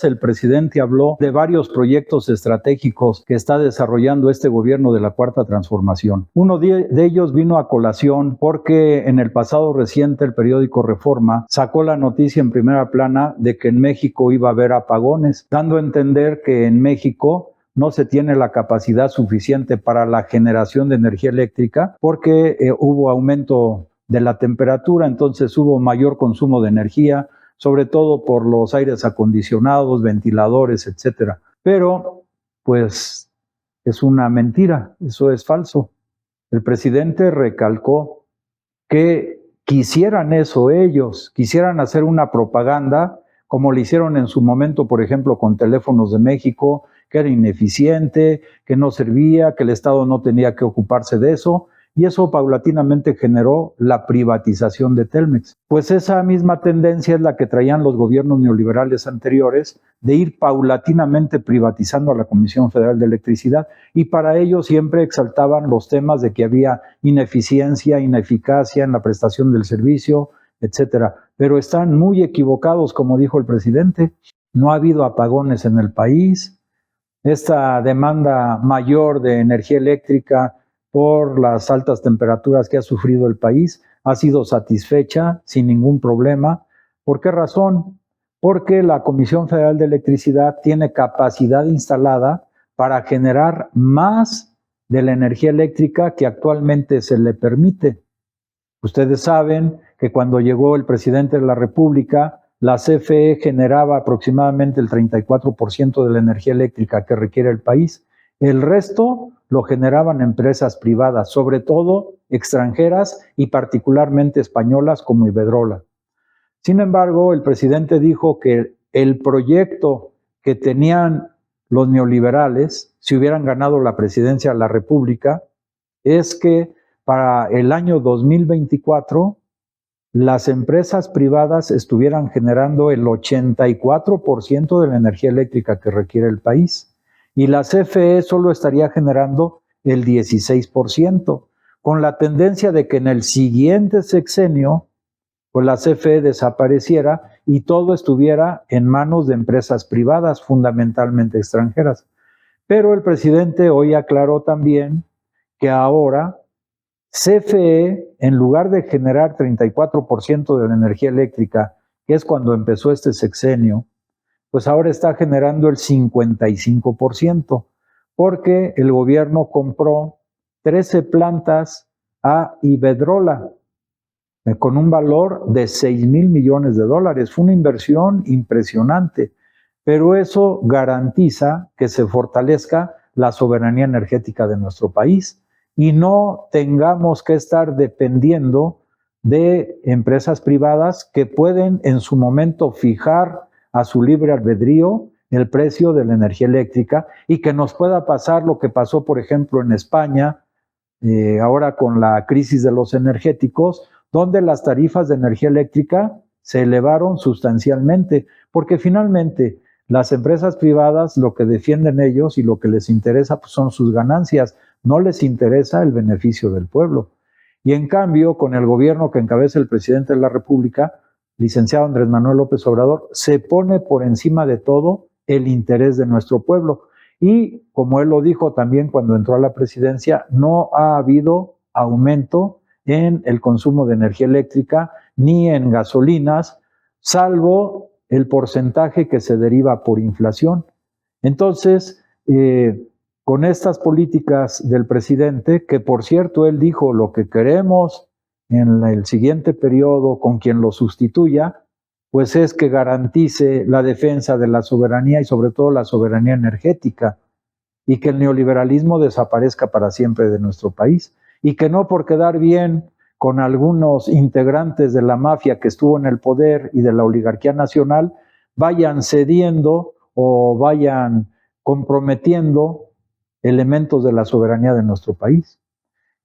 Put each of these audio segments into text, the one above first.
El presidente habló de varios proyectos estratégicos que está desarrollando este gobierno de la Cuarta Transformación. Uno de ellos vino a colación porque en el pasado reciente el periódico Reforma sacó la noticia en primera plana de que en México iba a haber apagones, dando a entender que en México no se tiene la capacidad suficiente para la generación de energía eléctrica porque hubo aumento de la temperatura, entonces hubo mayor consumo de energía, sobre todo por los aires acondicionados, ventiladores, etcétera. Pero, pues, es una mentira, eso es falso. El presidente recalcó que quisieran eso ellos, quisieran hacer una propaganda, como lo hicieron en su momento, por ejemplo, con Teléfonos de México, que era ineficiente, que no servía, que el Estado no tenía que ocuparse de eso, y eso paulatinamente generó la privatización de Telmex. Pues esa misma tendencia es la que traían los gobiernos neoliberales anteriores, de ir paulatinamente privatizando a la Comisión Federal de Electricidad, y para ello siempre exaltaban los temas de que había ineficiencia, ineficacia en la prestación del servicio, etcétera. Pero están muy equivocados, como dijo el presidente. No ha habido apagones en el país. Esta demanda mayor de energía eléctrica por las altas temperaturas que ha sufrido el país ha sido satisfecha sin ningún problema. ¿Por qué razón? Porque la Comisión Federal de Electricidad tiene capacidad instalada para generar más de la energía eléctrica que actualmente se le permite. Ustedes saben que cuando llegó el presidente de la República, la CFE generaba aproximadamente el 34% de la energía eléctrica que requiere el país. El resto lo generaban empresas privadas, sobre todo extranjeras y particularmente españolas como Iberdrola. Sin embargo, el presidente dijo que el proyecto que tenían los neoliberales, si hubieran ganado la presidencia de la República, es que para el año 2024 las empresas privadas estuvieran generando el 84% de la energía eléctrica que requiere el país y la CFE solo estaría generando el 16%, con la tendencia de que en el siguiente sexenio pues la CFE desapareciera y todo estuviera en manos de empresas privadas, fundamentalmente extranjeras. Pero el presidente hoy aclaró también que ahora CFE, en lugar de generar 34% de la energía eléctrica, que es cuando empezó este sexenio, pues ahora está generando el 55%, porque el gobierno compró 13 plantas a Iberdrola, con un valor de $6,000 millones. Fue una inversión impresionante, pero eso garantiza que se fortalezca la soberanía energética de nuestro país y no tengamos que estar dependiendo de empresas privadas que pueden en su momento fijar a su libre albedrío el precio de la energía eléctrica y que nos pueda pasar lo que pasó, por ejemplo, en España, ahora con la crisis de los energéticos, donde las tarifas de energía eléctrica se elevaron sustancialmente, porque finalmente las empresas privadas lo que defienden ellos y lo que les interesa pues, son sus ganancias, no les interesa el beneficio del pueblo. Y en cambio, con el gobierno que encabeza el presidente de la República, licenciado Andrés Manuel López Obrador, se pone por encima de todo el interés de nuestro pueblo. Y como él lo dijo también cuando entró a la presidencia, no ha habido aumento en el consumo de energía eléctrica ni en gasolinas, salvo el porcentaje que se deriva por inflación. Entonces, con estas políticas del presidente, que por cierto él dijo lo que queremos en el siguiente periodo con quien lo sustituya, pues es que garantice la defensa de la soberanía y sobre todo la soberanía energética y que el neoliberalismo desaparezca para siempre de nuestro país y que no por quedar bien con algunos integrantes de la mafia que estuvo en el poder y de la oligarquía nacional vayan cediendo o vayan comprometiendo elementos de la soberanía de nuestro país.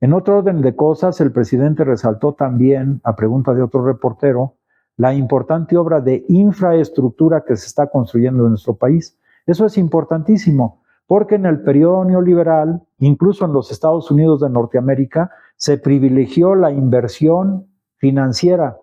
En otro orden de cosas, el presidente resaltó también, a pregunta de otro reportero, la importante obra de infraestructura que se está construyendo en nuestro país. Eso es importantísimo, porque en el periodo neoliberal, incluso en los Estados Unidos de Norteamérica, se privilegió la inversión financiera,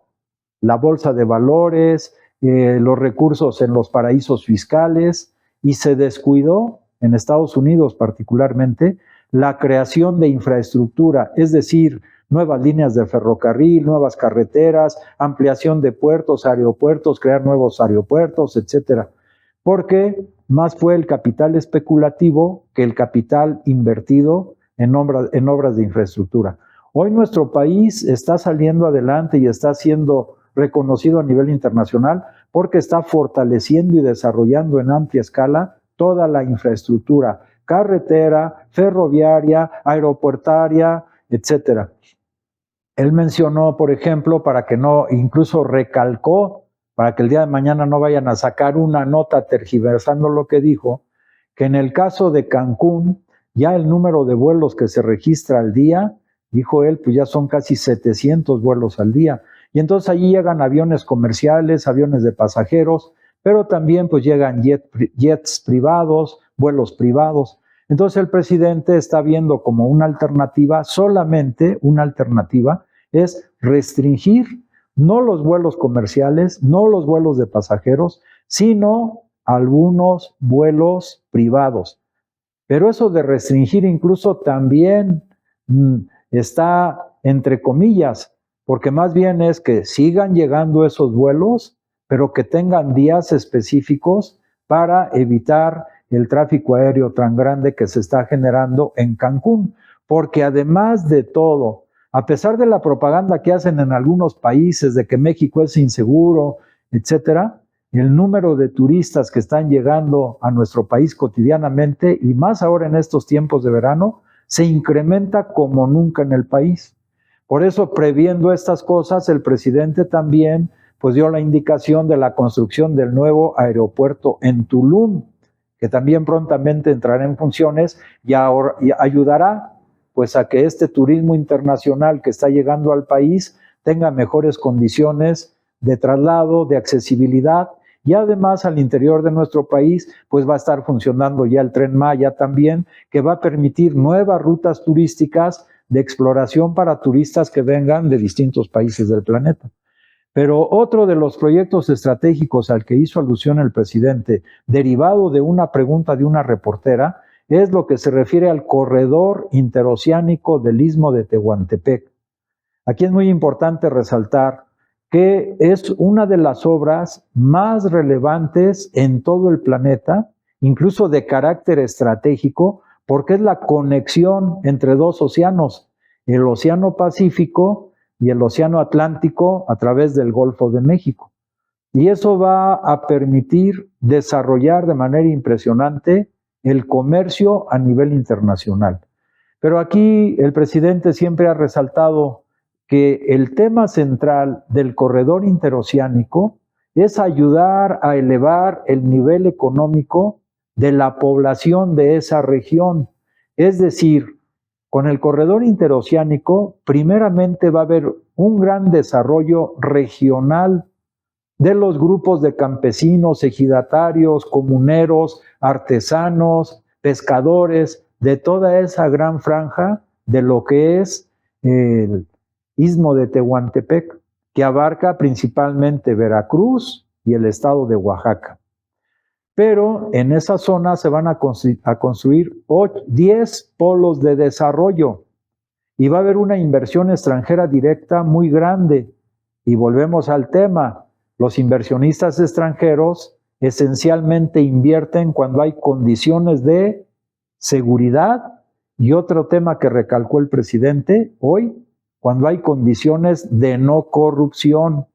la bolsa de valores, los recursos en los paraísos fiscales, y se descuidó, en Estados Unidos particularmente, la creación de infraestructura, es decir, nuevas líneas de ferrocarril, nuevas carreteras, ampliación de puertos, aeropuertos, crear nuevos aeropuertos, etcétera. Porque más fue el capital especulativo que el capital invertido en obras de infraestructura. Hoy nuestro país está saliendo adelante y está siendo reconocido a nivel internacional porque está fortaleciendo y desarrollando en amplia escala toda la infraestructura, carretera, ferroviaria, aeropuertaria, etcétera. Él mencionó, por ejemplo, incluso recalcó, para que el día de mañana no vayan a sacar una nota tergiversando lo que dijo, que en el caso de Cancún, ya el número de vuelos que se registra al día, dijo él, pues ya son casi 700 vuelos al día. Y entonces allí llegan aviones comerciales, aviones de pasajeros, pero también pues llegan jets privados, vuelos privados. Entonces el presidente está viendo como una alternativa, solamente una alternativa, es restringir no los vuelos comerciales, no los vuelos de pasajeros, sino algunos vuelos privados. Pero eso de restringir incluso también está entre comillas, porque más bien es que sigan llegando esos vuelos, pero que tengan días específicos para evitar el tráfico aéreo tan grande que se está generando en Cancún. Porque además de todo, a pesar de la propaganda que hacen en algunos países de que México es inseguro, etcétera, el número de turistas que están llegando a nuestro país cotidianamente, y más ahora en estos tiempos de verano, se incrementa como nunca en el país. Por eso, previendo estas cosas, el presidente también pues dio la indicación de la construcción del nuevo aeropuerto en Tulum, que también prontamente entrará en funciones y ayudará pues a que este turismo internacional que está llegando al país tenga mejores condiciones de traslado, de accesibilidad, y además al interior de nuestro país pues va a estar funcionando ya el Tren Maya también, que va a permitir nuevas rutas turísticas de exploración para turistas que vengan de distintos países del planeta. Pero otro de los proyectos estratégicos al que hizo alusión el presidente, derivado de una pregunta de una reportera, es lo que se refiere al corredor interoceánico del Istmo de Tehuantepec. Aquí es muy importante resaltar que es una de las obras más relevantes en todo el planeta, incluso de carácter estratégico, porque es la conexión entre dos océanos, el Océano Pacífico y el Océano Atlántico a través del Golfo de México. Y eso va a permitir desarrollar de manera impresionante el comercio a nivel internacional. Pero aquí el presidente siempre ha resaltado que el tema central del corredor interoceánico es ayudar a elevar el nivel económico de la población de esa región. Es decir, con el corredor interoceánico, primeramente va a haber un gran desarrollo regional de los grupos de campesinos, ejidatarios, comuneros, artesanos, pescadores, de toda esa gran franja de lo que es el Istmo de Tehuantepec, que abarca principalmente Veracruz y el estado de Oaxaca. Pero en esa zona se van a construir 10 polos de desarrollo y va a haber una inversión extranjera directa muy grande. Y volvemos al tema, los inversionistas extranjeros esencialmente invierten cuando hay condiciones de seguridad y otro tema que recalcó el presidente hoy, cuando hay condiciones de no corrupción.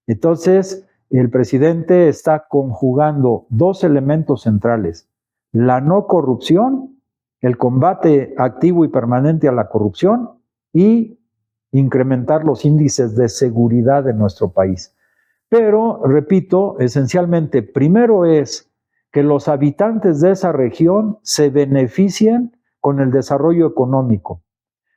Entonces, el presidente está conjugando dos elementos centrales: la no corrupción, el combate activo y permanente a la corrupción, y incrementar los índices de seguridad de nuestro país. Pero, repito, esencialmente, primero es que los habitantes de esa región se beneficien con el desarrollo económico.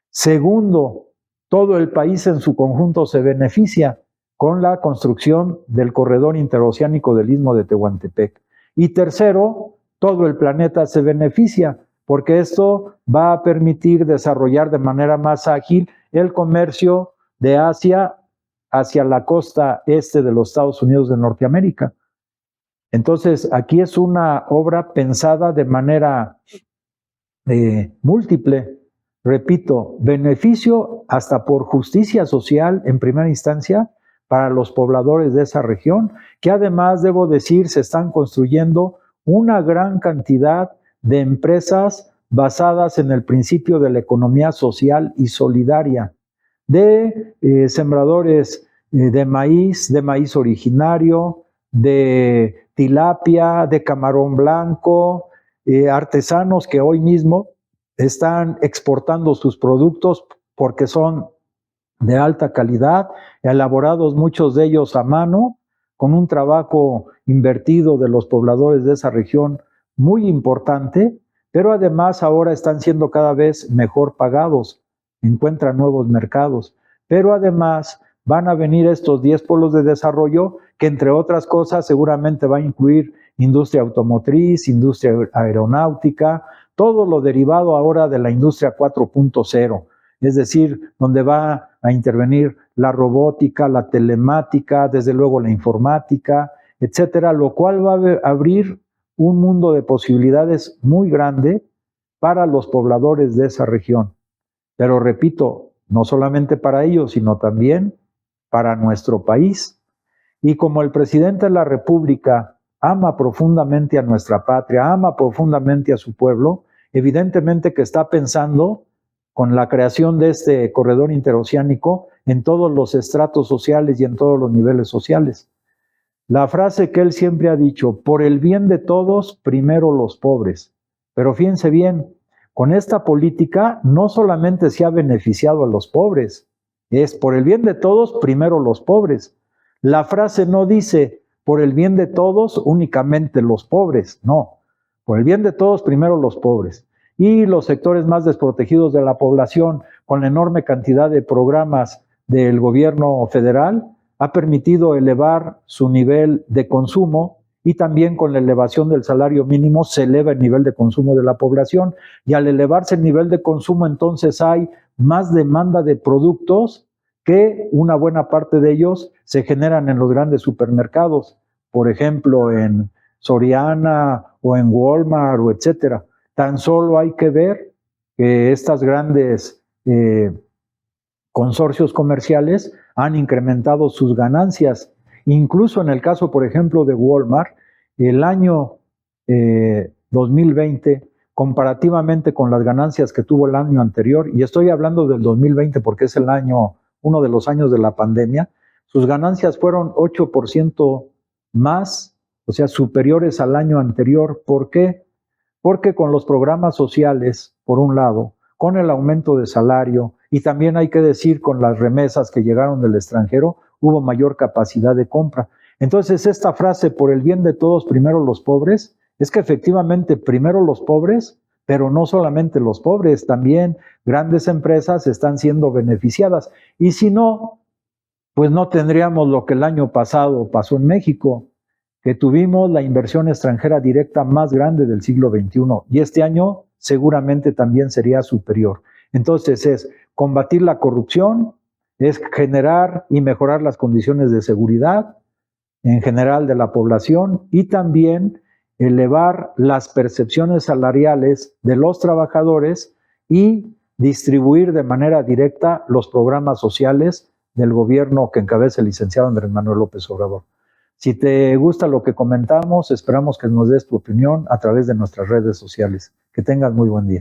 Segundo, todo el país en su conjunto se beneficia con la construcción del corredor interoceánico del Istmo de Tehuantepec. Y tercero, todo el planeta se beneficia, porque esto va a permitir desarrollar de manera más ágil el comercio de Asia hacia la costa este de los Estados Unidos de Norteamérica. Entonces, aquí es una obra pensada de manera múltiple. Repito, beneficio hasta por justicia social en primera instancia para los pobladores de esa región, que además, debo decir, se están construyendo una gran cantidad de empresas basadas en el principio de la economía social y solidaria, de sembradores de maíz originario, de tilapia, de camarón blanco, artesanos que hoy mismo están exportando sus productos porque son de alta calidad, elaborados muchos de ellos a mano, con un trabajo invertido de los pobladores de esa región muy importante, pero además ahora están siendo cada vez mejor pagados, encuentran nuevos mercados, pero además van a venir estos 10 polos de desarrollo que, entre otras cosas, seguramente va a incluir industria automotriz, industria aeronáutica, todo lo derivado ahora de la industria 4.0, es decir, donde va a intervenir la robótica, la telemática, desde luego la informática, etcétera, lo cual va a abrir un mundo de posibilidades muy grande para los pobladores de esa región. Pero repito, no solamente para ellos, sino también para nuestro país. Y como el presidente de la República ama profundamente a nuestra patria, ama profundamente a su pueblo, evidentemente que está pensando con la creación de este corredor interoceánico en todos los estratos sociales y en todos los niveles sociales. La frase que él siempre ha dicho, por el bien de todos, primero los pobres. Pero fíjense bien, con esta política no solamente se ha beneficiado a los pobres, es por el bien de todos, primero los pobres. La frase no dice, por el bien de todos, únicamente los pobres, no. Por el bien de todos, primero los pobres. Y los sectores más desprotegidos de la población, con la enorme cantidad de programas del gobierno federal, ha permitido elevar su nivel de consumo, y también con la elevación del salario mínimo se eleva el nivel de consumo de la población, y al elevarse el nivel de consumo entonces hay más demanda de productos que una buena parte de ellos se generan en los grandes supermercados, por ejemplo en Soriana o en Walmart o etcétera. Tan solo hay que ver que estas grandes consorcios comerciales han incrementado sus ganancias. Incluso en el caso, por ejemplo, de Walmart, el año 2020, comparativamente con las ganancias que tuvo el año anterior, y estoy hablando del 2020 porque es uno de los años de la pandemia, sus ganancias fueron 8% más, o sea, superiores al año anterior. ¿Por qué? Porque con los programas sociales, por un lado, con el aumento de salario y también hay que decir con las remesas que llegaron del extranjero, hubo mayor capacidad de compra. Entonces, esta frase, por el bien de todos, primero los pobres, es que efectivamente primero los pobres, pero no solamente los pobres, también grandes empresas están siendo beneficiadas. Y si no, pues no tendríamos lo que el año pasado pasó en México, que tuvimos la inversión extranjera directa más grande del siglo XXI, y este año seguramente también sería superior. Entonces es combatir la corrupción, es generar y mejorar las condiciones de seguridad en general de la población y también elevar las percepciones salariales de los trabajadores y distribuir de manera directa los programas sociales del gobierno que encabeza el licenciado Andrés Manuel López Obrador. Si te gusta lo que comentamos, esperamos que nos des tu opinión a través de nuestras redes sociales. Que tengas muy buen día.